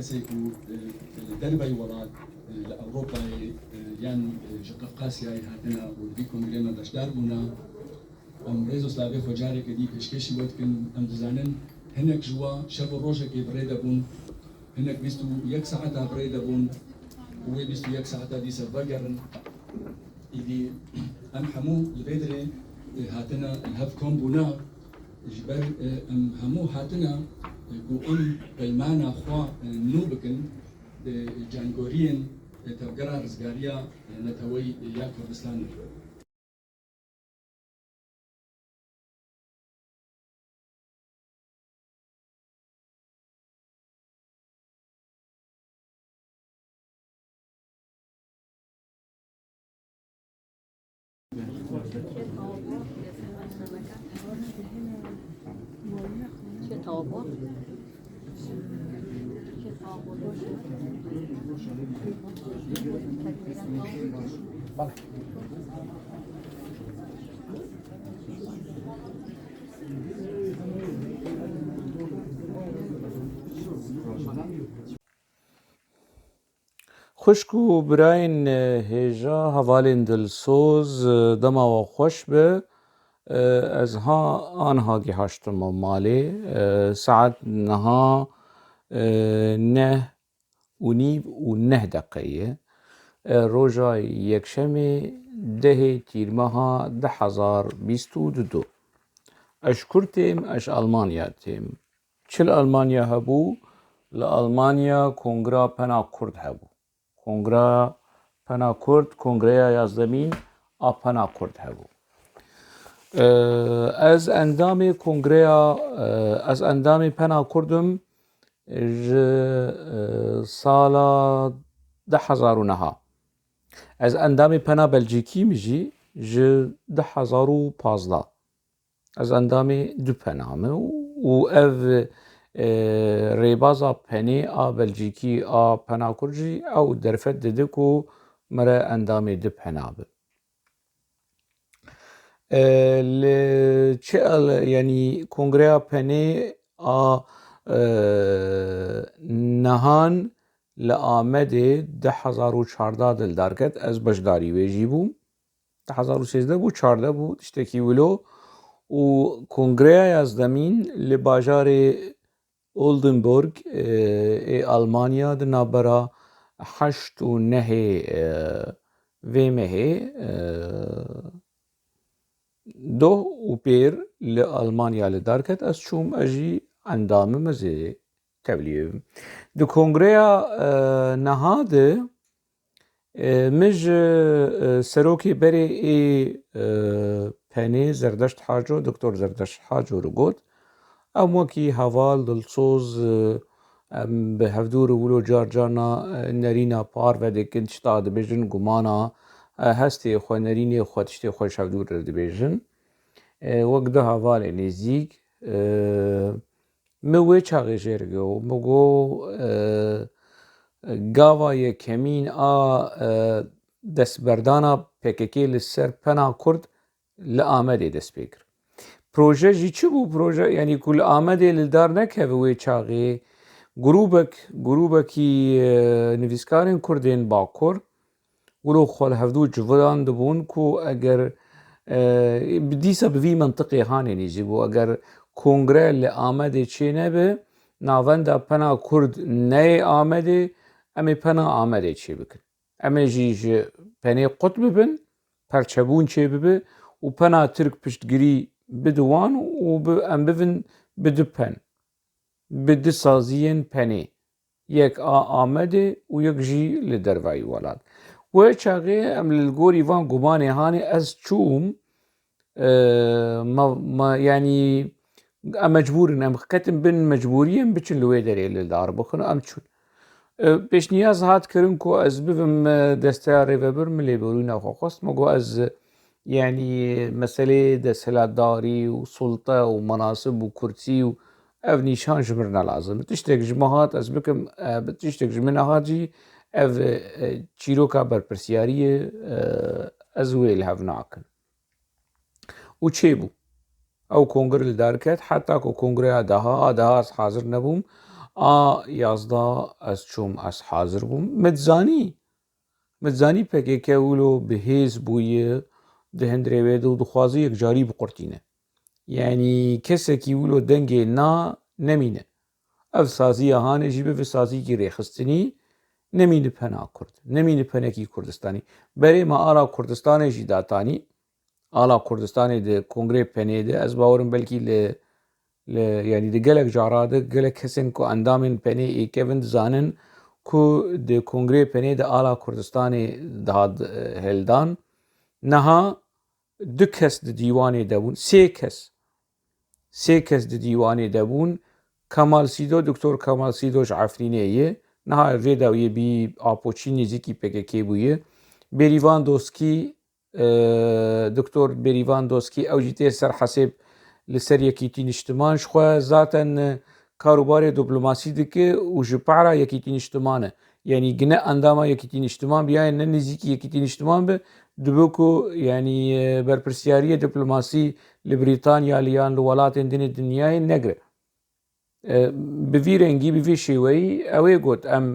کەسێک و دەربەی وڵات لە ئەوروپای یان قەفقاسیای هاتنە و دی کۆنگرێمە بەشدار بوونا ئەم ڕێز و سلاوێ خۆجارێکە دی پێشکەشی بۆ بکەن ئەم دەزانن هەنێک ژووە شەڕ و ڕۆژێکی بڕێ دەبوون هەنێک 21 ساعتا بڕێ دەبوون وێ 21 ساعتا دیسە بەگەڕن ئیدی ئەم هەموو لەبێدرێ هاتنە هەف کۆم بوونا ژبەر ئەم هەموو هاتنە و ئەم پەیمانە خوا نو بکەن جانگۆریên tevgera rizgariya netewey ya Kurdistanê. خوشک و براین هێژا هەڤالên dilsoz dema we xweş be ez aniha gihîştime malê saet niha neh û nîv û neh deqeyê roja yekşemê dehê tîrmeha 2022 ez ji Kurd têm ez ji Almanya têm çi li Almanya hebû li Almanya Kongra Pena Kurd hebû Kongra Pena Kurd Kongreya Yazdemîn a Pena Kurd hebû ez endamê Kongreya ez endamê Pena Kurdim ji sala 2009 ez endamê Pena Belcîkîm jî ji 2015 ez endamê du pena me û ev rêbaza penê a Belcîkî a Pena Kurd jî ew derfet dide ku me re endamê du pena be li çi yanî Kongreya Penê a nehan li Amedê 2014 dildar ket ez beşdarî wê jî bûm 2013 bû 14 bû tiştekî wilo û Kongreya Yazdemîn li bajarê Oldenburg ê Almanya di navbera 8 û 9 vê mehê doh û pêr li Almanya li dar ket ez çûm ez jî endamim ez ê tevlî bibim di Kongreya neha de min ji serokê berê ê penê Zerdeşt Haco Dr. Zerdeşt Haco li got em wekî heval dilsoz em bi hevdûrê wilo car carna nerîna parvedekî tişta dibêjin gumana hestê xwe nerînê xwe tiştê xwe ji hevdûrê dibêjin wek du hevalê nêzik min wê çaxê jê re got min got gava yekemîn a destberdana PKK li ser Pena Kurd li Amedê dest pê kir proje jî çi bû proje yanî ku li Amedê li dar nekeve wê çaxê grûpekî nivîskarên Kurdên Bakur wilo xwe li hevdû civiran dibûn ku eger dîsa bi vî mintiqê hanê nêzî bû eger kongre li Amedê çê nebe navenda Pena Kurd neyê Amedê em ê Pena Amedê çê bikin em ê jî ji penê qut bibin perçebûn çê bibe û Pena Tirk piştgirî bide wan û em bivin bi du pen bi du saziyên penê yek a Amedê û yek jî li derveyî welat wê çaxê em li gorî van gumanê hanê ez çûm yanî em mecbûrin em ketin bin mecbûrî em biçin li wê derê li dar bixin em çûn pêşniyaz hat kirin ku ez bivim desteya rêvebir min lêborîna xwe xwest me got ez yanî meselê desthilatdarî û sulta û menasib û kursî û ev nîşan ji min nelazim tiştek ji me hat ez bikim tiştek ji min hat jî ev çîroka berpirsyariyê ez wê li hev nakim û çêbû ew kongre li dar ket heta ku kongreya daha ez hazir nebûm 11 از چوم از حاضر بوم متزانی PKK ولو بهیز بویه دهندره وید و دخوازی یک جاری بقرتینه یعنی کسی که ولو دنگی نا نمینه اف سازی هانه جیبه و سازی کی ریخستنی نمینه پنا کرد نمینه پنکی کردستانی بری ما آلا کردستان جی داتانی آلا کردستان ده کنگره پنه ده از باورم بلکی يعني دي قالك جارادك قالك حسن كو اندامن بني اي كيفن زانن كو دي كونغري بني دا آلا كردستاني دهاد هلدان نها دو کس دي ديواني دابون سي کس دي ديواني دابون كمال سيدو دكتور كمال سيدو عفرينيه نها فيداوية بي آپوچي نزيكي PKK بويه بيريوان دوسكي دكتور بيريوان دوسكي او جيتي سر حسب لسر یکیتین اجتماع شخوا ذاتن کاروبار دیپلماسی دکه و جپارا یکیتین اجتماعه یعنی گنه انداما یکیتین اجتماع بیاین نه نزیکی یکیتین اجتماع به دبوکو یعنی برپرسیاری دیپلماسی لبریتانیا لیان لولات دین دنیای نگره بویرنگی بوی شیوی اوی گوت ام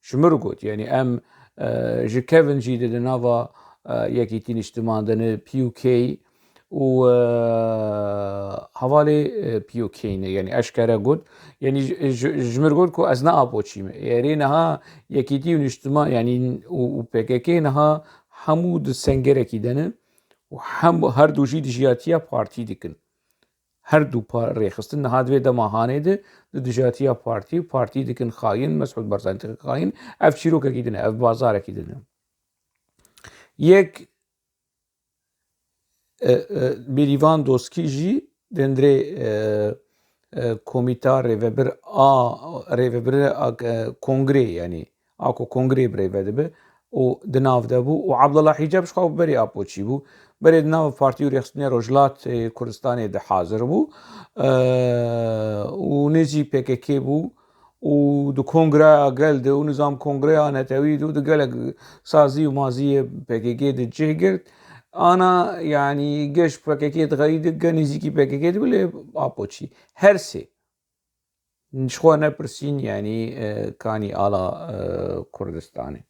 شمر گوت یعنی ام جکوین جیده دناوا یکیتین اجتماع دنه PUK و حوالی PUK يعني اشکره گود يعني جمر گود کو از نه آپوچیمه یعنی نها یکیتی و اجتماع يعني و PKK نها همود سنگره کی دنه و هم هر دو جی دیجیاتیا پارتی دکن هر دو ریخستن نها دوی دماهانه ده دو دیجیاتیا پارتی دکن خاین مسعود برزانی خاین اف چیرو که کی دنه اف بازار کی دنه یک بيريفان دوسكي جي دندري كوميتا ريفبر كونغري يعني اكو كونغري بريفدبه و دناف دبو وعبد الله حجاب شخو بري ابوچي بو بري دناف بارتي ريخستني روجلات كردستان ده حاضر بو و نجي PKK بو و دو كونغرا قال دو نظام كونغرا نتاوي دو قال سازي ومازي PKK ده جهجرت انا يعني جيش PKK تغريد نزيكي PKK تقول ابوچي هرسي نشخوا نبرسين يعني كاني على كردستاني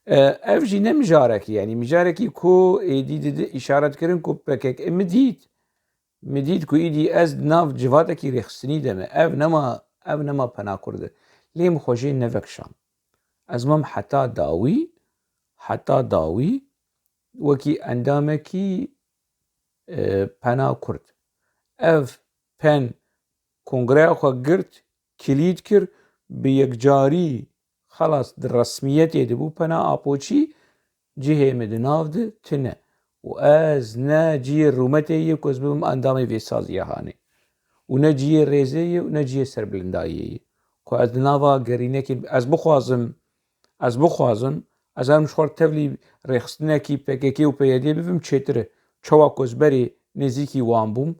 افجي نمجارك يعني مجاركي كو ايدي اشارت كرن كو PKK مديد كو ايدي از ناف جواتكي ريخستني دمه اف نما پنا کرده ليم خوشي نفكشان ازمم حتى داوي وكي اندامكي پنا کرد اف پن کنگره خو گرت کلید کر به یک جاری خلاص در رسمیت یده بو پنا آپوچی جهه مدناف ده تنه و از نه جی رومته یه کز بم اندامه وی سازیه هانه و نه جی ریزه یه و نه جی سربلندایه خو از ناوا گرینه که از بخوازم از هم شخور تفلی ریخستنه کی PKK و پیاده ببیم چطره چوا کزبری نزیکی وان بوم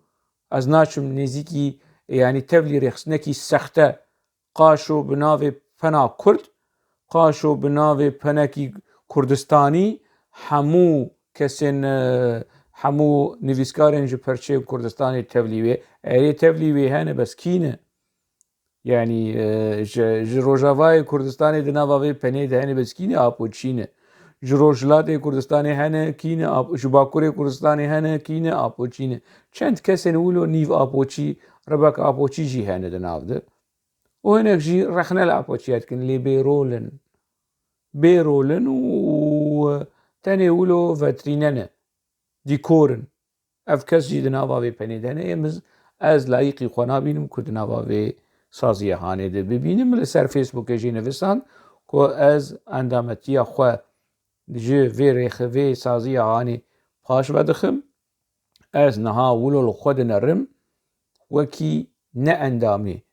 از ناچم نزیکی يعني تفلی ریخستنه کی سخته قاشو بناو پنا کرد قاشو بناو پنا کی کردستانی همو کسین همو نویسکارن جو پرچه کردستانی تفلیوه ایره تفلیوه هنه بس کینه يعني جروجاوای کردستان دناوی پنه ده هنه بس کینه آپوچینه جروجلات کردستان هنه کینه جباکور کردستان هنه کینه آپوچینه چند کسین ولو نیو آپوچی ربک آپوچی جی هنه دناو ده و هنه جی رخنه الآپوچیات کن لی بیرولن و تاني ولو فتريننا ديكورن اف کس جی دناوی پنه ده هنه امز از لایقی خوانا بینم که دناوی سازیه هانه ده ببینم لسر فیسبوک جی نویسان که از اندامتی خواه جه وی ریخه وی سازیه هانه پاش بدخم از نها ولو خود نرم وکی نه اندامی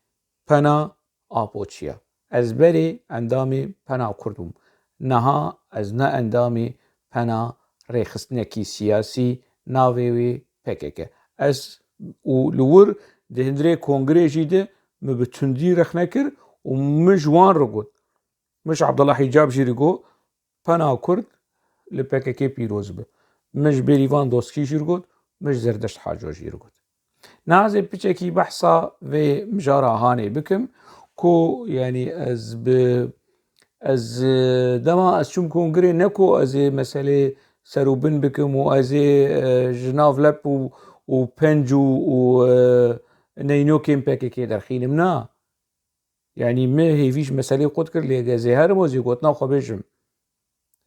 پنا آپوچیا از بری اندامی پنا کردم نها از نه اندامی پنا ریخستنکی سیاسی ناویوی PKK از لور ده هندره کنگره جیده مبتندی رخ نکر و مش وان رو گود مش عبدالله حجاب جی رو گو پنا کرد لPKK پیروز به مش بریوان دوسکی جی رو گود مش زردشت حاجو جی رو گود نازه پیچه کی بحثا و مجاره هانه بکم كو يعني از دما از چون کنگره نکو از مسئله سروبن بکم و از جناف لب و پنج و نینو کم پکه در خینم نه يعني ما هيفيش مسألة قد كر لي زهر موزي قطنا خبيجم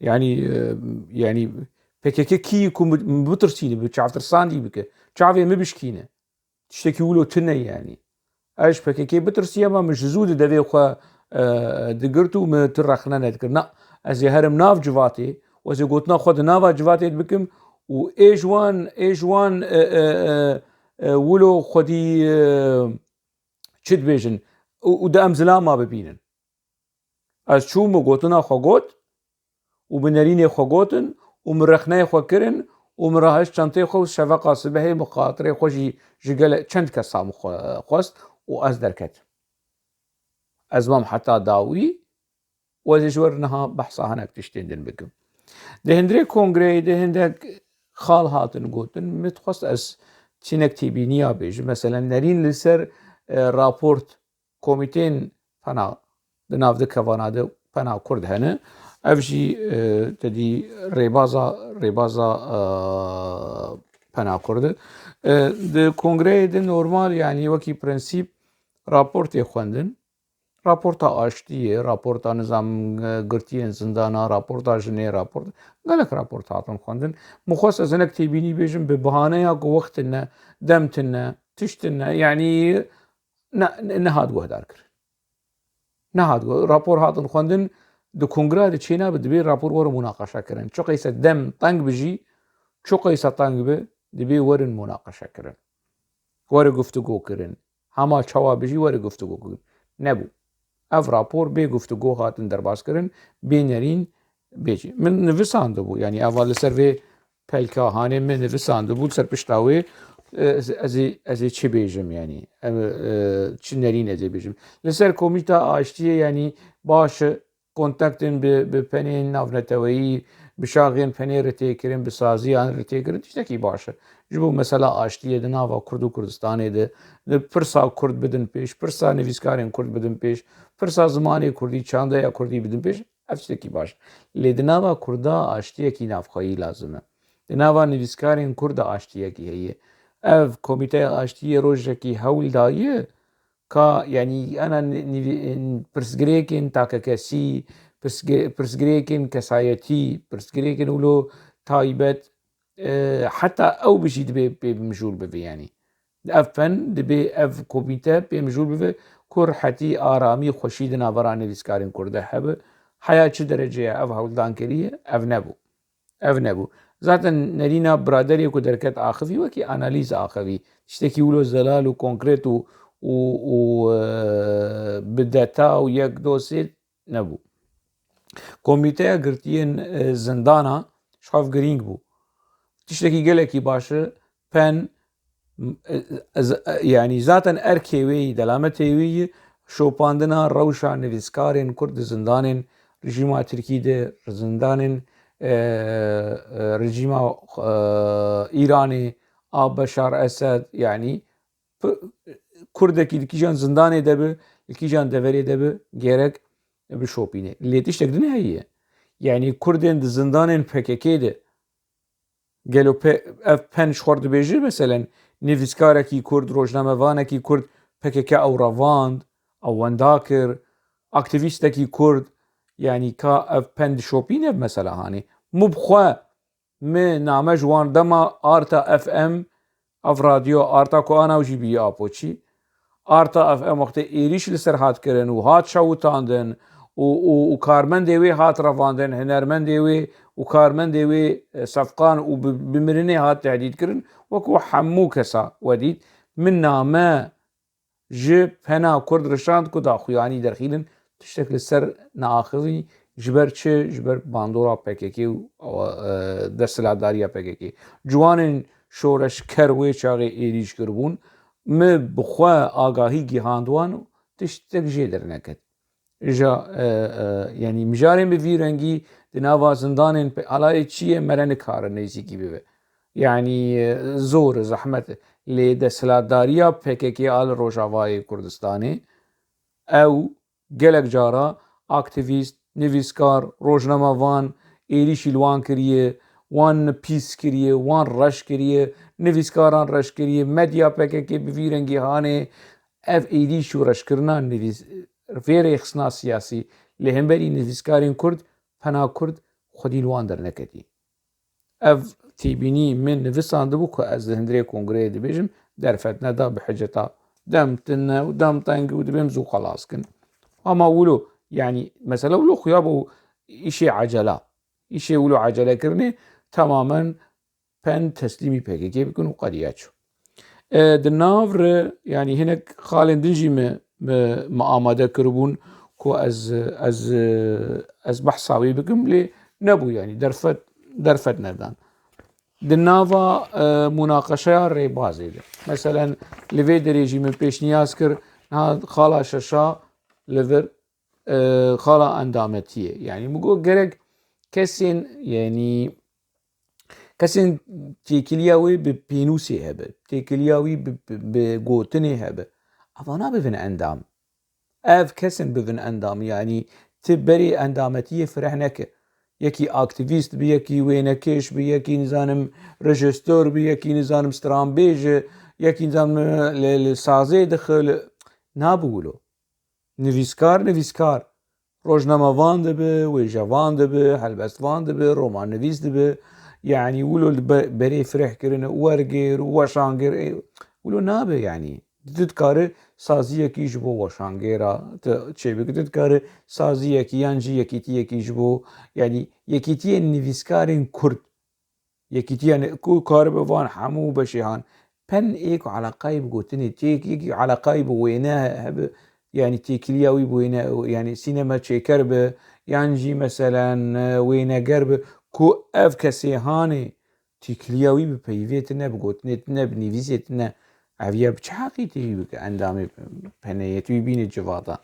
يعني PKK كي يكون بترسيني بتشعف ترساندي بك شعفي ما بشكينه تشتكي ولو تنه يعني ايش PKK بترسيه ما مش زود دبي خو دقرتو ما ترخنا نذكر نا زهر مناف جواتي وزي قطنا خد نافا جواتي بكم وايش وان ولو خدي شد بيجن وده امزلا ما ببينن از چوم گوتنا خوگوت و بنرین خوگوتن و مرخنه خو کرن و مراهش چنته خو شفقه صبحی مخاطره خوشی جگل چند کسا خواست و از درکت از مام حتی داوی و از جورنها بحثا هناك تشتندن بكم دهندري كونغري دهندك خال هاتن قوتن متخص از تشينك تيبينيا بيج مثلا نرين لسر رابورت كوميتين فنا بناف ده كفاناده فنا كرد هنا افجي تدي ريبازا فنا كرد ده كونغري ده نورمال يعني وكي برنسيب رابورت يخوندن راپورتا آشتیه راپورتا نظام گرتین زندانا راپورتا جنه راپورت گلک راپورت هاتن خوندن مخصوص از انک تیبینی بیجم به بهانه یا وقت نه دمت نه تشت نه يعني نه هاد گهدار کر نه هاد راپور هاتن خوندن دو کنگره ده چینا بدبی راپور ور مناقشه کرن چو قیس دم تنگ بجی چو قیس تنگ به دبی ورن مناقشه کرن ور گفتگو کرن هما چوا بجی ور گفتگو کرن نبو اف راپور به گفتگو هاتن درباز کرن بینرین بیجی من نویسانده بو يعني اول سر پلکا هانه من نویسانده بو سر پشتاوی از چی بیجم يعني چی نرین از بیجم لسر کومیتا آشتیه يعني باش کنتاکتن به پنین نافنتوی بشاغین پنی رتی کرن بسازی آن رتی کرن تشتکی باشه جبو مثلا آشتیه ده ناوا کرد و کردستانه ده پرسا کرد بدن پیش پرسا نویسکارین کرد بدن پیش پرسا زمانی کردی چانده یا کردی بدن پیش افشتکی باش لی ده ناوا کردا آشتیه کی نافخایی لازمه ده ناوا نویسکارین کرد آشتیه کی هیه اف کمیته آشتیه روشه کی هول دایه کا يعني أنا برسجريكن تاكاكاسي برسجريكن كسايتي برسجريكن ولو تايبت حتى أو بشي بمجول بفي يعني أفن دبي أف كوميتا بمجول بفي كور حتي آرامي خوشيد نافراني بسكارين كورده حب حياة چه درجة أف هولدان كريه أف نبو ذاتا نرينا برادري كو دركت آخفي وكي أناليز آخفي تشتكي ولو زلال وكونكريت و بداتا و یک دو سه نبو کمیته گرتین زندانا شاف گرینگ بو تشتكي گلکی باشه پن يعني ذاتا اركيوي دلامتيوي شوپاندنا روشا نویسکارین کرد زندانین رژیما ترکی ده زندانین رژیما ایرانی آب بشار اسد يعني کردکی کیجان زندانی دبه کیجان دوری دبه گرک بشوپینه لیتیش تقدن هیه يعني كردين زندانين PKK ده قالوا پنج خورد بيجي مثلا نویسکارکی کرد روزنامه وانکی کرد PKK او رواند او ونداكر اكتيفيستکی کرد يعني كا پند شوپینه مثلا هاني مبخوا من نامه جوان دما آرتا FM اف راديو آرتا کو آنا وجي بي آپوچی آرتا FM وقت ایریش لسر هات کرن و هات شاوتاندن و کارمند وی هات رواندن هنرمند وی و کارمند وی صفقان و بمرنه هات تهدید کرن وكو حمو كسا وديد من نامه جي پنا كرد رشاند كو دا خوياني درخيلن تشتكل السر ناخذي جبر چه جبر باندورا PKK و دستلاداريا PKK جوانن شورش كروي چاغي ايريش کربون ما بخوا آگاهی گیهاندوان تشتک جي درنكت جا يعني مجارين بفي رنگي دناوا زندانين على چيه مرن کار نيزي کی بيوه يعني زور زحمت لی دستلاداريا PKK آل روجاوای کردستاني او gelek jara aktivîst, nivîskar, rojnamavan êrişî li wan kiriye, wan pîs kiriye, wan reş kiriye, nivîskaran reş kiriye, medya PKK bi vî rengî hane. Ev êrîş û reşkirina vê rêxistina siyasî li hemberî nivîskarên Kurd, pena Kurd xwedî li wan derneketî. Ev tîbînî min nivisandibû ku ez li hundirê kongreyê dibêjim derfetne da bi hiceta dem tune û dem teng û dibêm zû xelas kin. Ama wilo yani mesela wilo xuya bû îşê ecela. İşê wilo ecelekirinê temamen pen teslîmî PKK bikin û qediya çû. Di nav re yani hinek xalên din jî me amade kiribûn ku ez behsa wî bikim lê nebû yani derfet nedan. Di nava mûnaqeşeya rêbazê de meselen li vê derê jî min pêşniyaz kir xala şeşa li vir xala endametiyê yani min got gerek kesên yani kesên têkiliya wê bi pênûsê hebe, têkiliya wî bi gotinê hebe. Ava nabivin endam. Ev kesin bivin endam yani ti berê endametiyê fireh neke. Yekî aktivîst bi, yekî wênekêş bi, yekî nizanim rejistör bi, yekî nizanim stranbêj, yekî nizanim li sazê dixil. Nabû wilo. Nivîskar, rojnamavan dibe, wêjevan dibe, helbestvan dibe, romanivîs dibe. Yani wilo li berê firehkirine wergêr û weşangêr wilo nabe yani. Tu dikarî saziyekî ji bo weşangêra çêbikî, tu dikarî saziyekî yan jî yekîtiyekî ji bo yani yekîtiyên nivîskarên Kurd, yekîtiya ku karibe van hemû beşê pen ê ku eleqayê bi gotinê têk, yekî eleqayê bi wêne hebe yani têkiliya wî bi wêne yani sînema çêker be yan jî meselen wêneger be ku ev kesê hane têkiliya wî bi peyivê tune, bi gotinê tune, bi nivîsê tune. Ev ya bi çi heqî tê bike endamê peneyê tu yî bînî civata.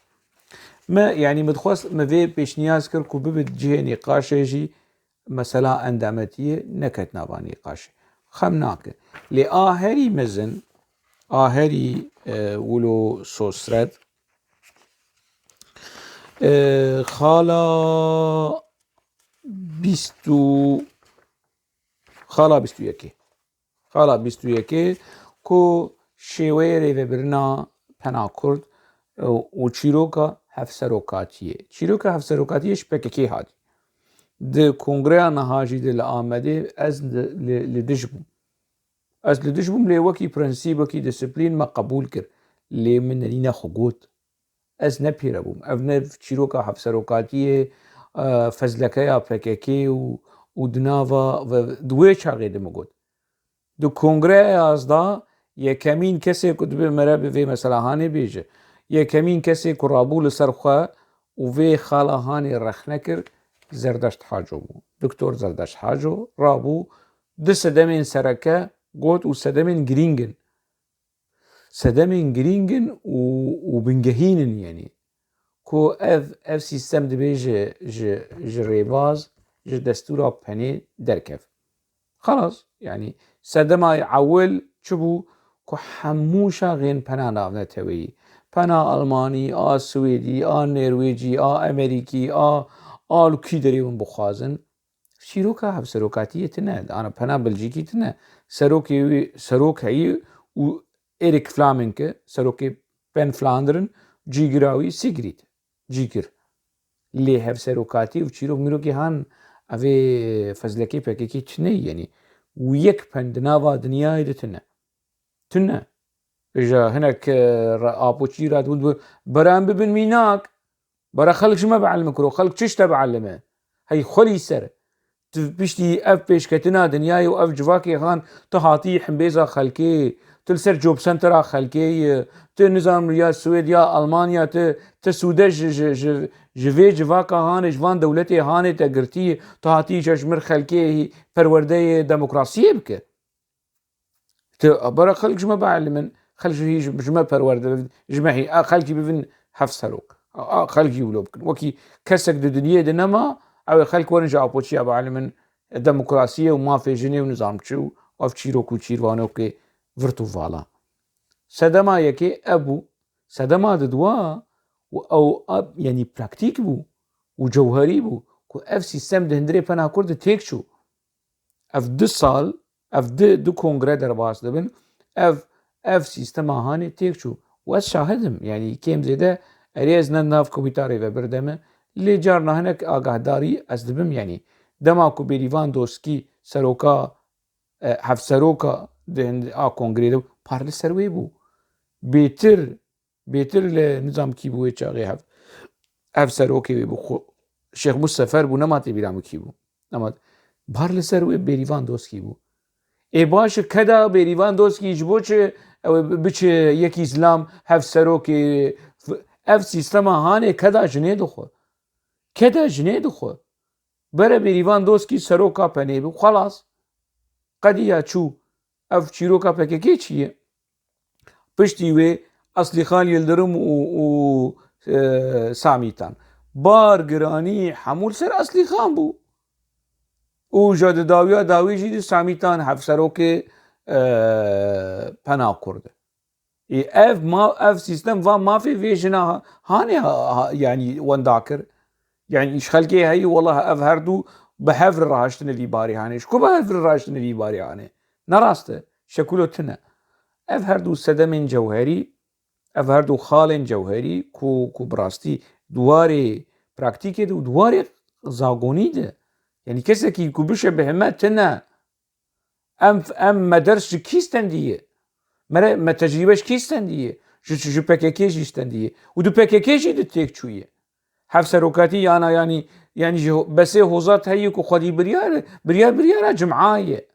Me yani min dixwast me vê pêşniyaz kir ku bibe cihê nîqaşê jî mesela endametiyê neket nava nîqaşê. Xem nake. Lê a herî mezin, a herî wilo sosret xala bîst û yekê ku şêweyê rêvebirina pena Kurd û çîroka hevserokatiyê. Çîroka hevserokatiyê ji PKK hatî. Di kongreya niha jî de li Amedê ez li dij bûm. Ez li dij bûm lê wekî prensîbekî disiplîn me qebûl kir. Lê min nîne xwe got. Ez nepîre bûm. Ev ne çîroka hevserokatiyê fezlekeya PKK û di nava di wê çaxê de min got. Di kongreya yazda yekemîn kesê ku dibe mere bi vê mesela hanê bêje. Yekemîn kesê ku rabû li ser xwe û vê xala hanê rexne kir Zerdeşt Haco bû. Doktor Zerdeşt Haco rabû di sedemên sereke got û sedemên girîngin û bingehînin yani ku ev sîstem dibe ji rêbaz ji destûra penê derkev. Xelas yani sedema ewil çi bû ku hemû şaxên pena navneteweyî. Pena Almanî, a Swêdî, a Nêrwêcî, a Amerîkî, a li kî derê min bixwazin çîroka hevserokatiyê tune, ana pena Belcîkî tune. Serok heyî û Erik Flamingke, serokê pen Flandirin cîgira wî Sigrid cîgir. Lê hevserokatî û çîrok mîrokê han evê fezlekê PKK tune yani û yek pen di nava dinyayê de tune. Ja hinek apoçî ra dibûn beran bibin mînak bara xelk ji me beelme kiro, xelk çi te beelime? Hey xwelî ser. Tu piştî ev pêşketina dinyayê û ev civakê han tu hatiyî himbêza xelkê, tu li ser job centera xelkê, tu nizam ya Swêd ya Almanya tu sûde ji vê civaka hanê ji van dewletê hanê te girtiyî tu hatiyî çeşmir xelkê perwerdeyê demokrasiyê bike. Tu bara xelk ji me beelimin, xelk ji me perwerde ji me xelkî bibin hevserok. Xelkî wilo bikin. Wekî kesek di dinyayê de nema ew ê xelk werin ji apoçiya beelimin demokrasiyê û mafê jinê û nizam çi û ev çîrok û çîrvanokê virt û vala. Sedema yekê ev bû. Sedema di duwa او يعني براكتيك بو وجوهري بو كو اف سيستم دهندري پنا كرد تيك شو اف 2 سال اف دو كونغري درباس دبن اف سيستم هاني تيك شو واس شاهدم يعني كيم زيده اريز ناف كوميتاري وبردمه اللي جارنا هناك آگاهداری از دبم يعني دماكو بيريفان دوسكي سروكا هف سروكا دهند كونغري دو پارل سروي بو بيتر لنظام كي بو چاغي هف سروكي بو شيخ مصطفى بو نماتي بيرام كي بو نمات پارل سروي بيريفان دوسكي بو اي باش كدا بيريفان دوسكي جبوچ بچ يك اسلام هف سروكي اف سيستم هاني كدا جنيد خو بره بيريفان دوسكي سروكا پني بو خلاص قديا چو اف چيروكا پكي چيه پشتي وي اصلي خان يلدرم و ساميتان بارگراني حمول سر اصلي خان بو و جاد داويا داوي جي ساميتان هف سروكي پنا كرد اف سيستم ما في فيجنا هاني يعني ونداكر يعني ايش خلقي هي والله اف هردو بهفر راشتن اللي باري هاني شكو بهفر راشتن اللي باري هاني نراسته شكلو تنا اف هردو سدم جوهري اف هردو خال جوهري كو براستي دواري براكتيكي دو دواري زاغوني ده يعني كسكي كو بشبه ما تنا ام مدرس كيستن ديه ما تجربهش كيستن ديه جو بككيجي استن ديه ودو بككيجي دو تيك چويه هف سروكاتي انا يعني بس هوزات هيكو خدي بريار جمعايه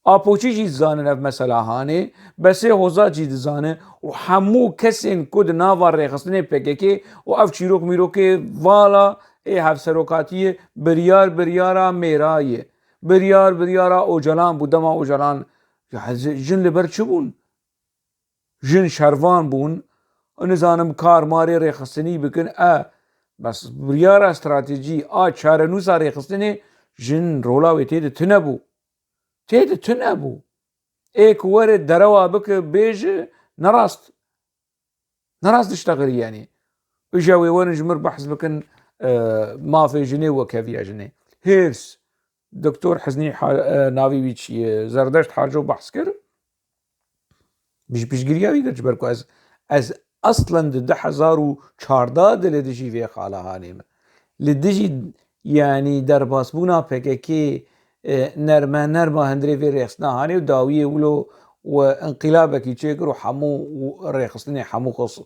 اپوچی جی زانه مثلا هانه بس هوزات جی زانه وحمو كسن كود ناوار رخصنه پککی و اف چیروک میروکه والا ای هف سروکاتیه بریارا میرایه بریارا اوجلان بودما اوجلان جن لبر چبون جن شروان بون نزانم کار ماری رخصنی بکن بس بریارا استراتیجی چارنوسا رخصنه جن رولا و تید تنبو ايك ورد دروا بك بيج نراست تشتغل يعني اجاوي ونجمر بحث بكن ما في جنيه وكافيا جنيه هيرس دكتور حزني ناوي بيتش زردشت حاجه بحث كر بيش گرياوي گجبركو از اصلا ده 1014 لدجي في خاله هانيم لدجي يعني درباس بونا بككي نرما هندري في ريخصنا هاني وداويه ولو وانقلابك يشكر وحمو ريخصني حمو خص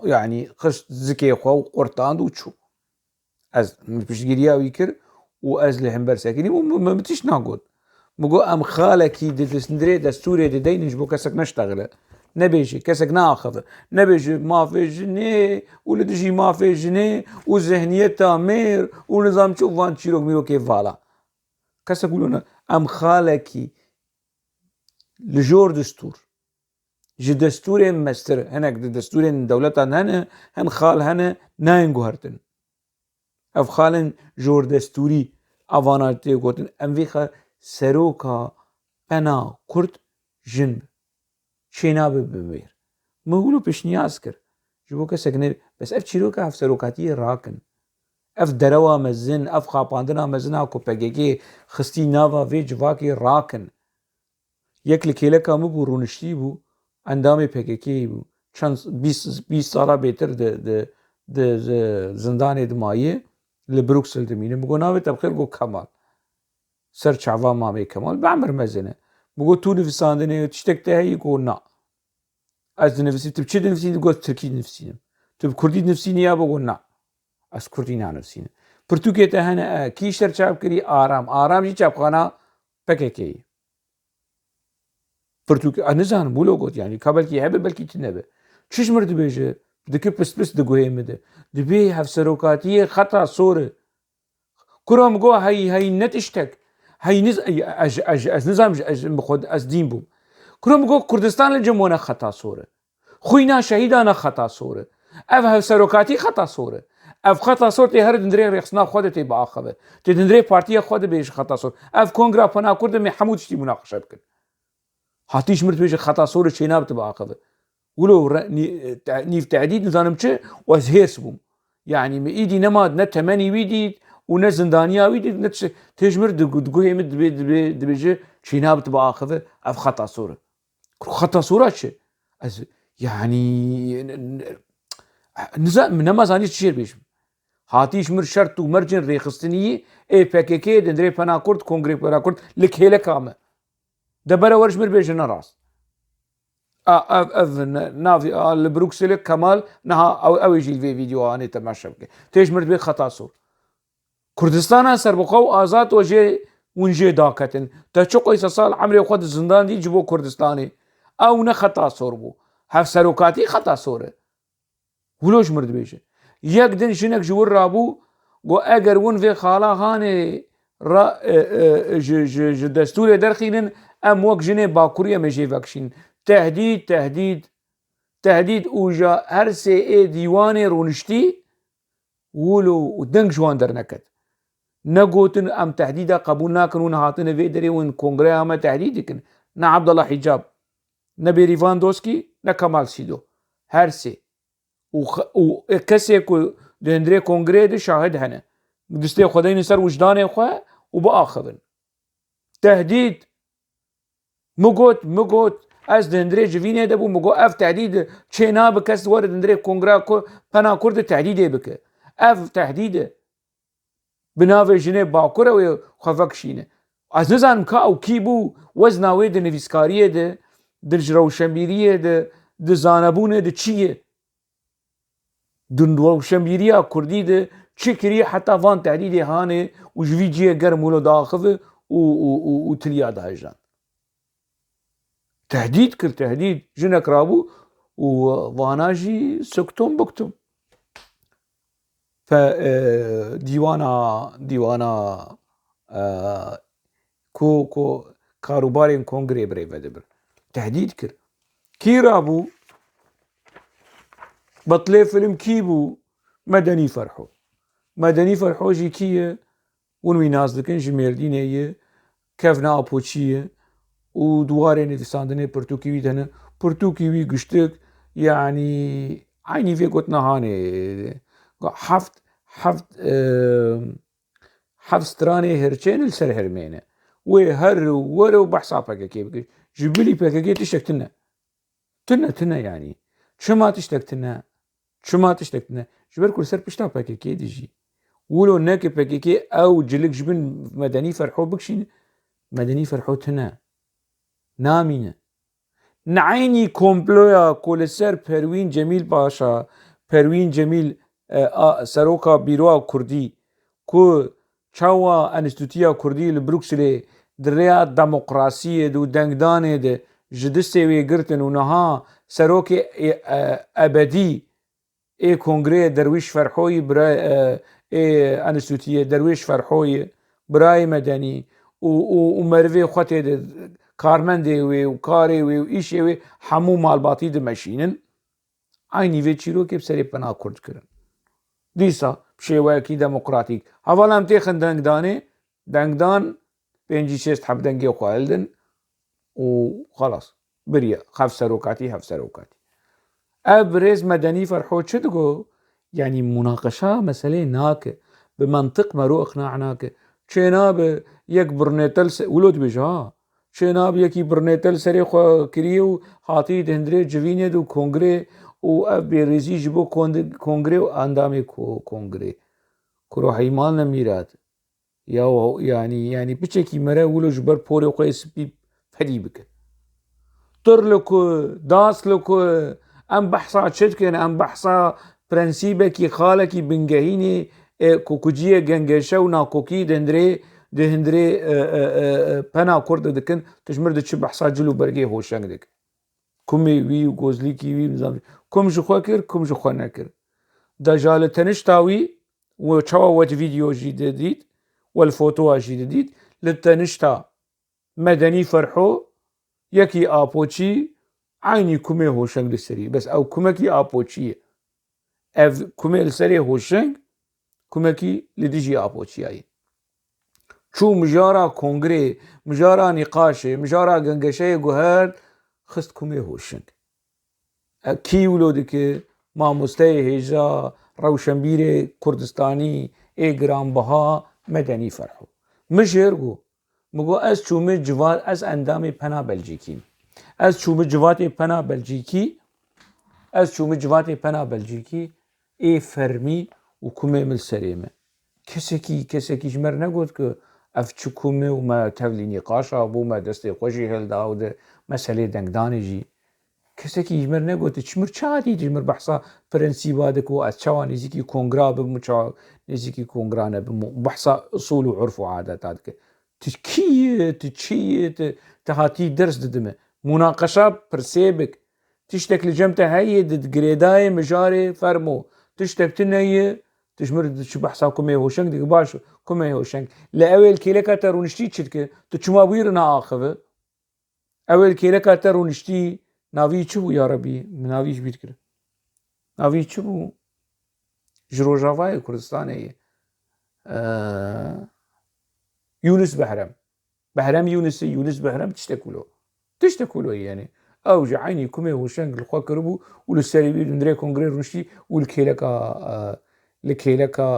يعني خش زكي خو وقرطان وتشو از مش جريا ويكر واز لهم برسكني ما بتش ناقود مجو ام خالكي دسندري دستوري دين نجبو كسك نشتغل نبيجي كسك ناخذ نبيجي ما في جنيه ولا تجي ما في جنيه وذهنيه تامير ونظام شوف وان تشيرو ميرو كيف فالا كسا يقولون ام خالكي لجور دستور جي دستور مستر هناك دستور دولتان هنا هن خال هنا ناين جوهرتن اف خالن جور دستوري افاناتي قوتن ام ويخا سروكا بنا كرد جنب شينا ببير مقولو بشنياز كر جبو كسا بس اف چيروكا اف سروكاتي راكن اف دروا مزن اف خاپاندنا مزنا کو پگگی خستی ناوا وی جواکی راکن یک لکیله کامو بو رونشتی بو اندام پگگی بو چند 20 سالا بهتر د زندان دمایه لبروکسل دمینه بگو ناوی تبخیر گو کمال سر چعوا مامي كمال بعمر مزنه بقول تو نفساندني تشتك تهي يقول نا از نفسي تبشي نفسي تقول تركي نفسي تب كردي نفسي يا بقول نا از كردي نا نفسي برتوكي تهنا كيشتر چاپ كري آرام جي چاپ خانا پككي برتوكي نزان بولو قلت يعني قبل كي هبه بلكي تنبه چش مرد بيجه دكي بس دقوه مده دبي هفسروكاتيه خطا صوره كرام جو هي نتشتك هي از نظام بخود از دين بوم كرام جو كردستان الجمهورية خطا صوره خوينا شهيدانا خطا صوره اف هفسروكاتي خطا صوره اف خطا صورتي هر دندري رخصنا خودتي باخبه تدندري بارتي خود بيش خطا صور اف كونغرا فنا كرد مي حمود شتي مناقشه بكن هاتيش مرت بيش خطا صوره شيناب تباخبه ولو نيف تعديد نظام چه وزهيرس بوم يعني ما ايدي نماد نتمني ويدي ونزندانيا ويدي نتش تجمر دقو يمد دبجه شيناب تبقى اخذه اف خطا صوره خطا صوره شيء يعني نزام نما زاني تشير بيش هاتيش مر شرط ومرجن ريخستني اي PKK دندري بناكورد كونغري بناكورد لك هيله كامه دبر ورش مر بيجنا راس نافي البروكسل كمال نها او يجي الفي فيديو اني تماشى تيش مرت بي خطا صور كردستان سربقو آزاد وجه ونجي داكتن تشقو يسال عمري خد زندان دي جبو كردستاني او نه خطا صور بو هف سروكاتي خطا صوره ولوش مرد بيشه يك دن شنك جور رابو و اگر ون في خالا هاني را ج دستور درخينن ام وك جنه باكوريه مجي فاكشين تهديد اوجا هر سي اي ديوان رونشتي ولو دنگ جوان در نكت نقوتن ام تهديدا قبول ناكن هاتن في دري ون كونغري ام تهديدكن نا عبد الله حجاب نبي ريفاندوسكي نا كمال سيدو هر سي و كسي كو دندري كونغري دي شاهد هنا دستي خدين سر وجدان خو وباخذن تهديد مقوت از دندري جوينه دبو مقو اف تهديد تشينا بكس ور دندري كونغرا كو بنا كرد تهديد بك اف تهديد بناوي جنه باكوره و خفكشينه از نزان كا او كيبو وزناوي د نفيسكاريه د درجرو شمبيريه د زانبونه د چيه دندو شمبيريه كردي د چكري حتى فان تهديد هانه وجويجيه گرمولو داخل و تليا داجان تهديد كر تهديد جنك رابو وفاناجي سكتم بكتم ف ديوانا كو كاروبارين كونغري بري بدبر تهديد كر كي رابو بطلي فيلم كيبو مدني فرحو جي كيه ونوي ناس دكن جميردينيه كفنا ابوچيه و دواري نفساندنه برتوكيوي دهنه برتوكيوي قشتك يعني عيني في قوتنا هاني حفت ستراني هرچين السر هرمينه وهر ورو بحصا بكاكي جبلي بكاكي تشتك تنا يعني شما تشتك تنا جبر كل سر بشتا بكاكي ديجي ولو ناكي بكاكي او جلك جبن مدني فرحو بكشين مدني فرحو تنا نامينه نعيني كومبلويا كل سر پروين جميل باشا پروين جميل سروكا بيروا كردي كو چاوا انستوتيا كردي لبروكسل دريا ديمقراطيه دو دنگدانه ده جدسته وي گرتن ونها سروك ابدي اي كونغري درويش فرحوي برا اي انستوتيه درويش فرحوي براي مدني ومروي خوته كارمندي وي وكاري وي وإيشي وي حمو مالباطي دي ماشينن عيني في تشيرو كيف سري بنا كرد كرن ديسا بشيواكي ديمقراطيك هفالا امتيخن دنگدان بينجي شيست حب دنگي وخوالدن وخلاص بريا هف سروكاتي ابرز مدني فرحو تشدقو يعني مناقشة مسألة ناك بمنطق مرو اقناعناك چناب يك برنيتل ولود بجا چناب يكي برنيتل سري خو كريو هاتي دهندري جوينه دو كونغري و اف بيريزي جبو كونغري و اندامي كونغري كرو حيمان نميرات يا يعني بچكي مرا ولو جبر پوري قيس بي فدي بك ترلكو داسلكو ام بحصا چتكن ام بحصا برنسيبكي خالكي بنگهيني کوکوجیه گنگشه و ناکوکی دهندره پنا کرد دکن تجمر دچ بحثا جلو برگه هوشنگ دک کمی وی و گوزلی کی وی نظام کم جخوا کر کم جخوا نکر دا جال تنشتاوی و چوا وات فيديو جديد والفوتو جديد للتنشتا مدني فرحو يكي آبوچي عيني كمي هوشنگ لسري بس او كمكي آبوچي اف كمي لسري هوشنگ كمكي لديجي آبوچياي شو مجارا كونغري مجارا نقاشي مجارا گنگشه گوهر خست كمي هوشنگ کی ولو دکه مامۆستای هێژا ڕەوشەمبیرێ کوردستانی ئێ گرانبەها مەدەنی فەرحوو من ژێرگو مگو ئەس چوومە جوات ئەس ئەندامی پەنا بەلجیکیم ئەس چوومە جواتێ پەنا بەلجیکی ئەس چوومە جواتێ پەنا بەلجیکی ئێ فەرمی و کومێ مل سەرێمە کەسێکی ژمەر نەگوت کە ئەف چ کومێ و مە تەڤلینی قاشا بوومە دەستێ خۆشی هێڵدا و مەسەلێ دەنگدانێژی کەسێکی ژمەر نەگوتە چمر چاتی ژمر بەحسا پرەنسی وادەک و ئەس چاوان نزیکی کۆنگرا بم و چاو نزیکی کۆنگرانە بم و بەحسا ئوسوڵ و عورف و عادەتات کرد کیە چیە تەهاتی دەرس ددمە موناقەشا پرسێ بک تشتێک لە جەمتە هەیە دگرێدایە مژارێ فەرمۆ تشتێک تنەیە تژمر چ بەحسا کومێ هۆشنگ دیگە باش کومێ هۆشنگ لە ئەوێل کێلەکە تەڕونشتی چت کرد تو چما بوویرە نائاخەوە ئەوێل کێلەکە تەڕونشتی ناوی چ بوو یارەبی ناویش بیت کرد ناوی چ بوو ji Rojavayê Kurdistanê Yunus Behrem Yunus Behrem tiştek kulo yani ew ji eynî kumê hûşeng li xwe kiribû û li serî wî nirê kongrê rûniştî û li kêleka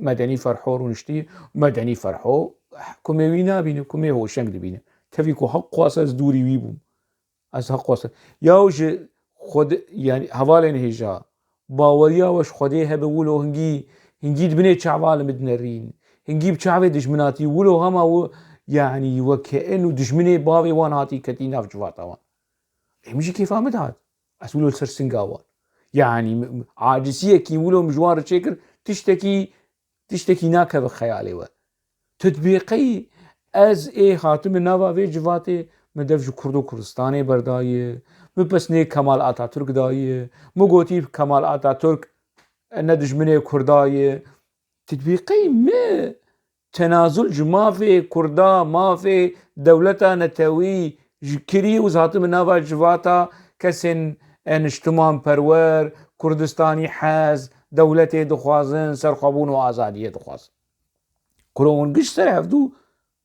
medenî ferho rûniştî medenî ferho kumê wî nabîne kumê hûşeng dibîne tevî ku heq xwast ez dûrî wî bûm ez heq xwast ya ji yani hevalên hêja baweriya weş xwedê hebe wilo hingî dibinê çavalê min dinêrîn hingî bi çavê dijminatî wilo hema û yani weke û dijminê bavê wan hatî ketî nav civata wan em jî kêfa min hat ez wilo ser singa wan yani acîsiyekî wilo min ji wan re çêkir tiştekî nakeve xeyalê we titbîqî ez ê hatime nava vê civatê min dev ji Kurd û Kurdistanê berdaye min pesnê Kemal Atatürk daye min gotî Kemal Atatürk ne dijminê Kurdaye titbîqî me tenazul ji mafê Kurda mafê dewleta netewî ji kirî û hatime nava civata kesên niştiman perwer Kurdistanî hez dewletê dixwazin serxwebûn û azadiyê dixwazin kuro hûn giş ser hevdû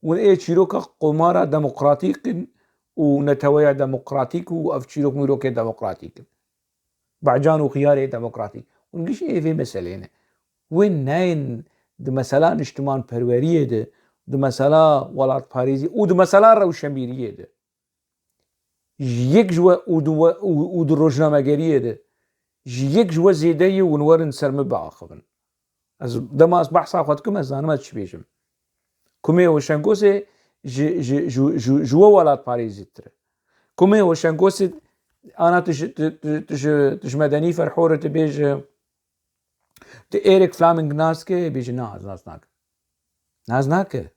hûn ê çîroka qomara demokratîkin û neteweya demokratîk û ev çîrok mîrokê demokratîk in becan û xiyarê demokratîk hûn giş ê vê meselê ne wê neyên di mesela niştiman perweriyê de di mesela welatparêzî û di mesela rewşenbîriyê de ji yek ji we û di rojnamegeriyê de ji yek ji we zêdeyê hûn werin ser min biaxivin ez dema ez behsa xwe dikim ez zanim ez çi bêjim kumê hoşengosê ji we welatparêzî tir e kumê hoşengosê ana tu ji medenî ferho re tu bêje tu êrek Fleming nas ke bêje na ez naz nake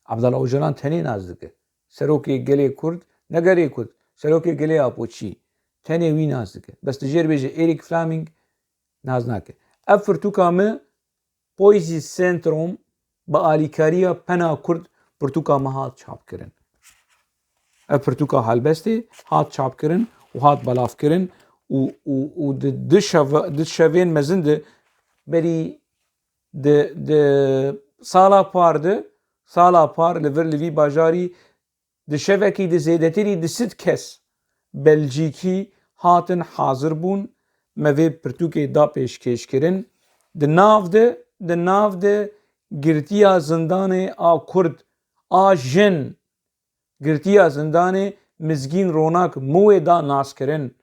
Abdallah Öcalan tenê naz dike serokê gelê Kurd ne gelê Kurd serokê gelê Apoçî tenê wî naz dike bes tu jêr bêje êrek Fleming naz nake ev pirtûka me Poezî Centrum bi alîkariya pena Kurd pirtûka me hat çapkirin ev pirtûka helbestê hat çapkirin û hat belavkirin û di şevên mezin de berî di sala par li vir li vî bajarî di şevekî di zêdetirî di sid kes Belcîkî hatin hazir bûn me vê pirtûkê da pêşkêşkirin di nav de girtiya zindanê a Kurd a jin girtiya zindanê mizgîn ronak mû wê da naskirin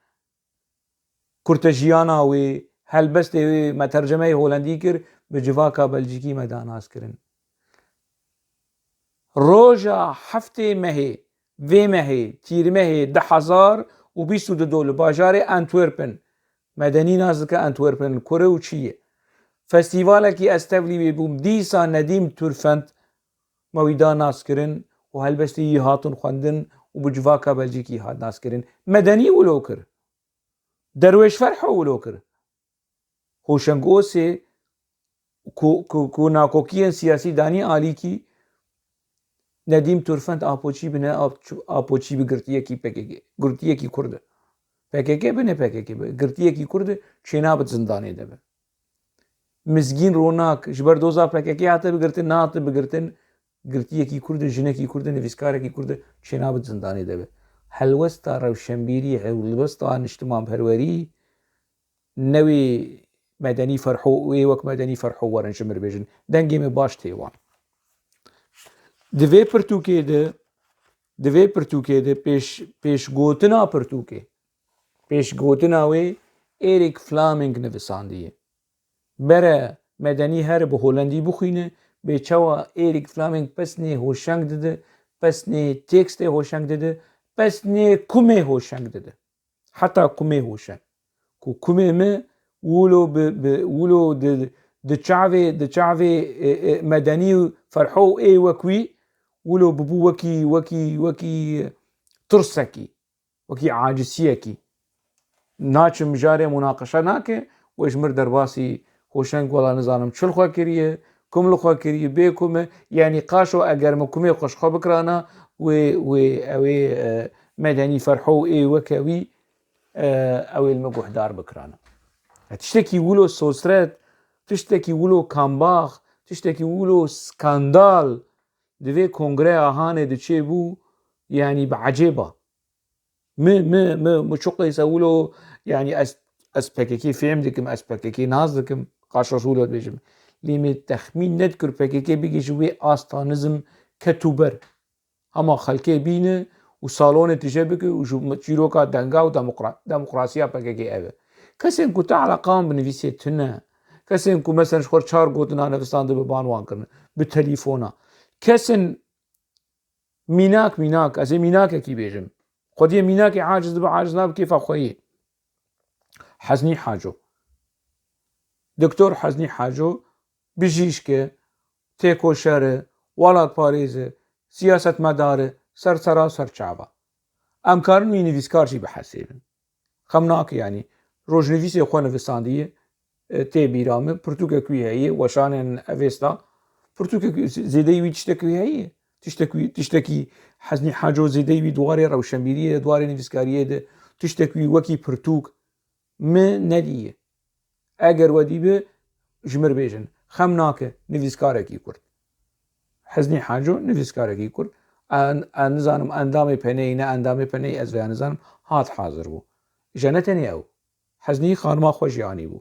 kurtejiyana wê helbestê wê me tercemeyê Holandî kir bi civaka Belcîkî me da naskirin roja heftê mehê vê mehê tîrmehê 2022 li bajarê Antwerpen medenî naz dike Antwerpen kure û çi ye festîvalekî ez tevlî wê bûm dîsa Nedîm Türfend me wî da naskirin û helbestê yî hatin xwendin û bi civaka Belcîkî hat naskirin medenî wilo kir derwêş ferho wilo kir hoşengosê ku nakokiyên siyasî danî alîkî Nedîm Türfend Apoçî bine Apoçî bi girtiyekî PKK girtiyekî Kurd e PKK bine PKK bi girtiyekî Kurd çêna bi zindanê de be mizgîn ronak ji ber doza PKK hate bigirtin nehate bigirtin girtiyekî Kurd jinekî Kurd nivîskarekî Kurd çêna bi zindanê de be هەلوەستا ڕەوشەمبیری هەلوەستا نیشتمان پەروەری نەوێ مەدەنی فەرحۆ وێ وەک مەدەنی فەرحۆ وەرن ژمر بێژن دەنگێمە باش تێوان divê pirtûkê de pêşgotina pirtûkê pêşgotina wê Erik Fleming nivisandiye bere medenî here bi Holandî bixwîne bê çawa Erik Fleming pesnê hoşeng dide pesnê tekstê hoşeng dide pesnê kumê hoşeng dide heta kumê hoşeng ku kumê me wilo di çavê medenî û ferho ê wek wî wilo bibû wekî tirsekî wekî acîsiyekî naçim jarê mûnaqeşe nake wê ji mir derbasî hoşeng wela nizanim çil xwe kiriye kum li xwe kiriye bê kume yanî qaşo eger min kumê xwe ji xwe bikirana wê ew ê medenî ferho ê weke wî ew ê li me guhdar bikirana tiştekî wilo sosret tiştekî wilo kambax tiştekî wilo skandal di vê kongreya hanê diçê bû yanî bi ecêba mi çi qîsa wilo yanî ez PKK fêm dikim ez PKK naz dikim qaşa wilo dibêjim lê me texmîn nedikir PKK bigê ji wê asta nizm ketûber hema xelkê bîne û salonê tije bike û ji çîroka denga û demokrasiya PKK ev e kesên ku te eleqan bi nivîsê tune kesên ku mesela ji xwe çar gotina nivîsan dibe ban wan kirin bi telîfona kesên mînak ez ê mînakekî bêjim xwediyê mînakê aciz dibe aciz nabe kêfa xwe yê Heznî Heco Doktor Heznî Heco bijîşk e têkoşer e welatparêz e siyasetmedar e sersera serçava em karin wî nivîskar jî bihesêbin xem nake yanî rojnivîsê xwe nivisandiye tê bîra me pirtûkek wî heye weşanên evêsta pirtûkek zêdeyî wî tiştek wî heye tiştekî Heznî Heco zêdeyî wî dwarê rewşenbîriyê dwarê nivîskariyê de tiştek wî wekî pirtûk mi nediye eger we dîbe ji mir bêjin xem nake nivîskarekî Kurd Heznî Heco nivîskarekî Kurd nizanim endamê peneyî ne endamê peneyî ez vêya nizanim hat hazir bû îja ne tenê ew Heznî xanima xwe jî anî bû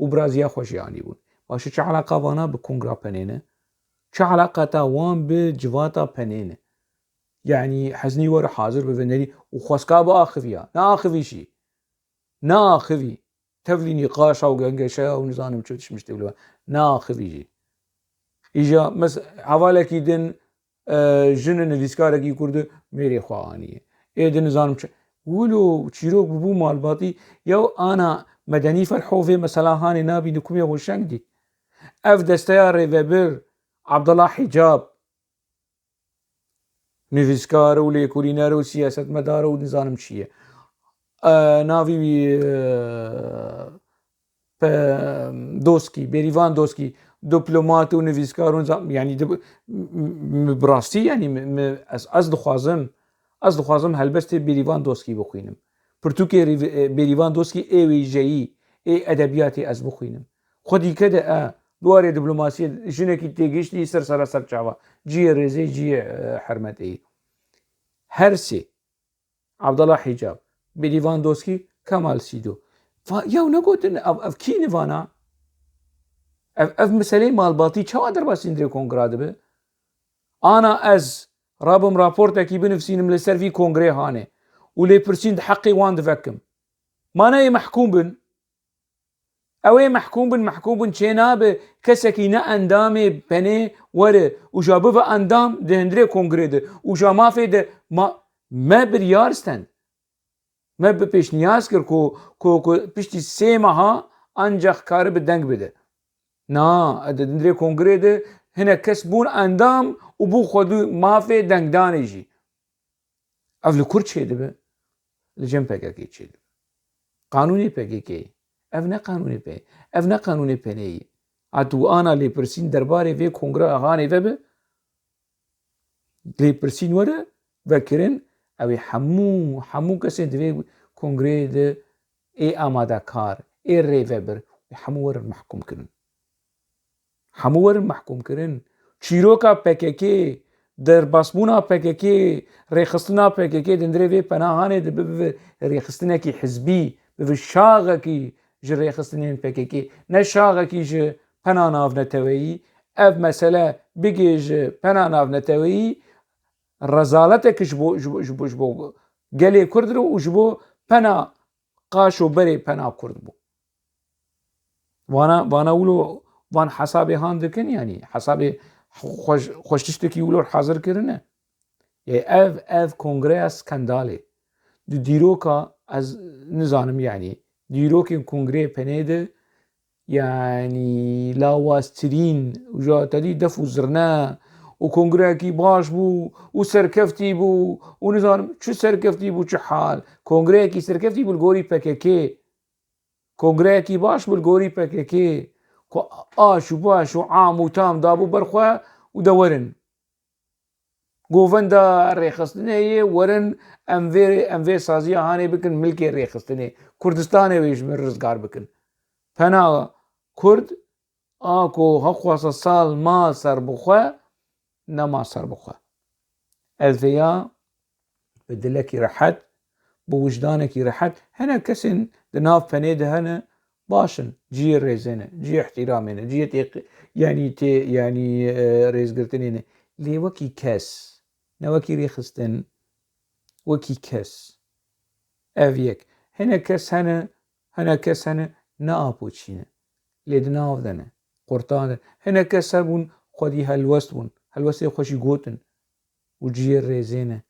û biraziya xwe jî anî bûn başî çi eleqa vana bi kongra penê ne çi eleqeta wan bi civata penê ne yanî Heznî were hazir bi venderî û xwestka bi axiviya neaxivî jî neaxivî tevlînî qaşa û gengeşeya û nizanim çi tişmiştê wilo neaxivî jî îja hevalekî din jinê nivîskarekî Kurd mêrê xwe anîye ê din nizanim çi wilo çîrok bibû malbatî yew ana medenî ferho vê mesela hanê nabîne kumê hoşeng dît ev desteya rêvebir Abdullah Hicab nivîskar û lêkolîner û siyasetmedar û nizanim çi ye navî wî doskî bêrîvan doskî diplomat û nivîskar û yanî bi rastî yanî ez dixwazim helbestê bêrîvan doskî bixwînim pirtûkê bêrîvan doskî ê wêjeyî ê edebiyatê ez bixwînim xwe dîke de dwarê diplomasiyê jinekî têgihiştî sersera serçava ciyê rêzê ciyê hermeteyî her sê Abdullah Hicab bêrîvan doskî Kemal Sîdo yew negotin ev kî nivana ev meseleyê malbatî çawa derbasî dirê kongra dibe ana ez rabim raportekî binivîsînim li ser vî kongrê hanê û lêpirsîn di heqê wan divekim manayê mehkûm bin ew ê mehkûm bin çê nabe kesekî ne endamê penê were û ja bive endam di hundirê kongrê de û ja mafê de me biryar stend me bi pêşniyaz kir ku piştî sê meha ancak karî bi deng bide na di hundirê kongrê de hinek kes bûn endam û bû xwedû mafê dengdanê jî ev li kur çê dibe li cem PKK çê dibe qanûnê PKK ev ne qanûnê peneyî tu ana lêpirsîn derbarê vê kongra hanê vebe lêpirsîn were vekirin ew ê hemû kesên di vê kongreyê de ê amadekar ê rêvebir hemû werin mehkûm kirin çîroka PKK در باسبونا PKK ريخستنا PKK دندري في پناهانه د ريخستنا کی حزبی به شاغه کی ج ريخستنين PKK نه شاغه کی ج پناناف نتوي اف مساله بيجي ج پناناف نتوي رزالتك جبو قالي كردرو وجبو پنا قاشو بري پنا كرد بو وانا اولو وان حسابي هان دكن يعني حسابي خوش تشتكي ولو حاضر كرنه يعني اف كونغرس سكاندالي ديروكا از نظام يعني ديروكي كونغري بنيده يعني لاواسترين وجا تدي دفو زرنا وكونغريكي باش بو وسركفتي بو ونظام شو سركفتي بو شو حال كونغريكي سركفتي بالغوري PKK كونغريكي باش بالغوري PKK آشو باش وعام وتام دابو برخوا ودورن گووندا ريخستنه ورن اموی سازی هانه بکن ملکی ريخستنه کردستانه ویش من رزگار بکن پنا کرد آکو هخواست سال ما سر بخوا نما سر بخوا الفيا بدلكي رحت بوجدانك رحت هنا كسن دناف فنيده هنا باشن جي ريزنا جي احترامنا جي يعني ريز قرتنين لي وكي كاس نوكي ريخستن وكي كاس افيك هنا كاس هنا كاس هنا نابوتشينا لدناف دنا قرطان هنا كاس بون خدي هالوست خوشي قوتن وجي ريزنا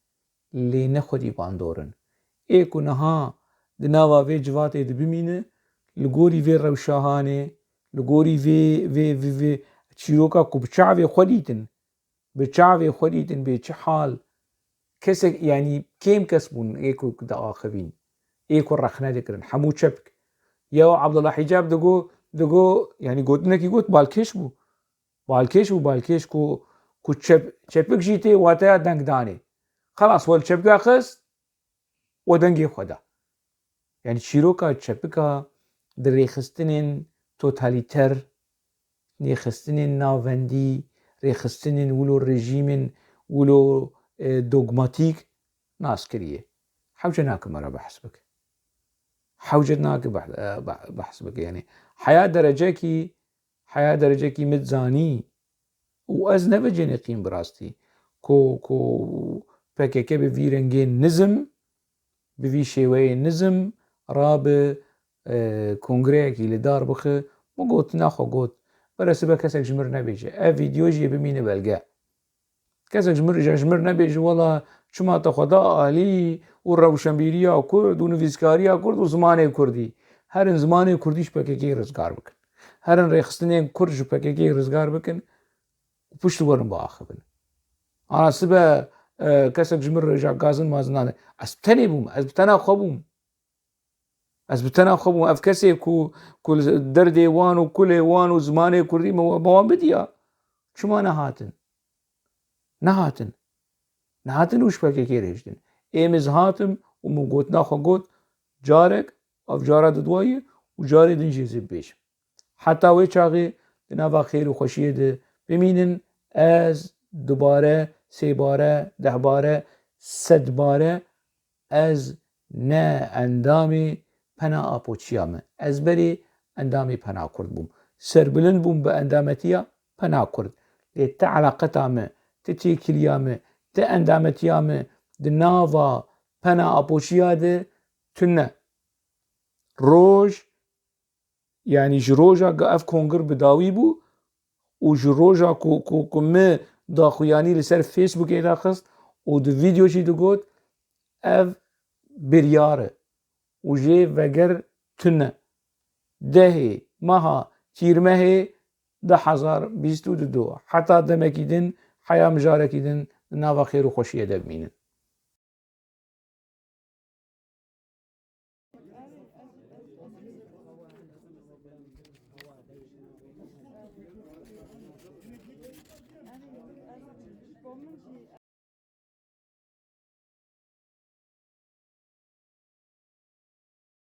اللي نخدي باندورن ايكو نها دناوا في جواتي دبمينه لغوري في روشاهانه لغوري في تشيروكا كو بچاوي خديتن بچ حال كس يعني كيم كسبون ايكو دا اخرين ايكو رخنا ذكرن حمو شبك يا عبد الله حجاب دغو يعني قلتنا كي قلت بالكيش كو شبك جيتي واتا دنگ داني خلاص وال شبك خس ودنگي خدا يعني شيروكا شبكا دريخستنين توتاليتر ريخستنين ناوندي ريخستنين ولو ريجيمين ولو دوغماتيك ناس كريه حوجناك مرة بحسبك بحسبك يعني حياة درجاكي متزاني واز نفجن يقين براستي كو PKK بفي رنجين نزم بفي شيوي نزم راب كونغريكي لدار بخه مقوت ناخو قوت برسبه كسك جمر نبيجي فيديو جي بمينه بلقى كسك جمر نبيجي والله شما تخدا اهلي والروشنبيريا وكرد ونفيسكاريا كرد وزمانه كردي هرن زمانه كرديش PKK رزگار بكن هرن ريخستنين كردش PKK رزگار بكن وپشت ورن باخبن انا سبه كسك جمر رجع غازن مازنانه اسبتني بوم اسبتنا خبوم اف كسي كو دردي وان وكل وان وزمانه كردي موان بديا شما نهاتن وش PKK ريجدن ايمز هاتم ومقوت ناخو قوت جارك اف جارة دوايه وجاري دنجي زي بيش حتى وي چاغي دنابا خير وخوشيه ده بمينن از دوباره 3 باره 10 باره 100 باره از نه اندامي پنا آپوچیامه از بری اندامي پنا کرد بوم سربلن بوم به اندامتیا پنا کرد تا علاقتامه تی کلیامه تا اندامتیامه دناوا پنا آپوچیاده تنه روج يعني جروجا اف كونغر بداوي بو وجروجا كو ما داخوياني لسر فيسبوك الى خست ود فيديو شي دغوت اف برياره وجي وگر تنه دهي ماها تيرمه 10,022 حتى دمكيدن حيا مجاركيدن ناوا خير وخوشيه دبمينن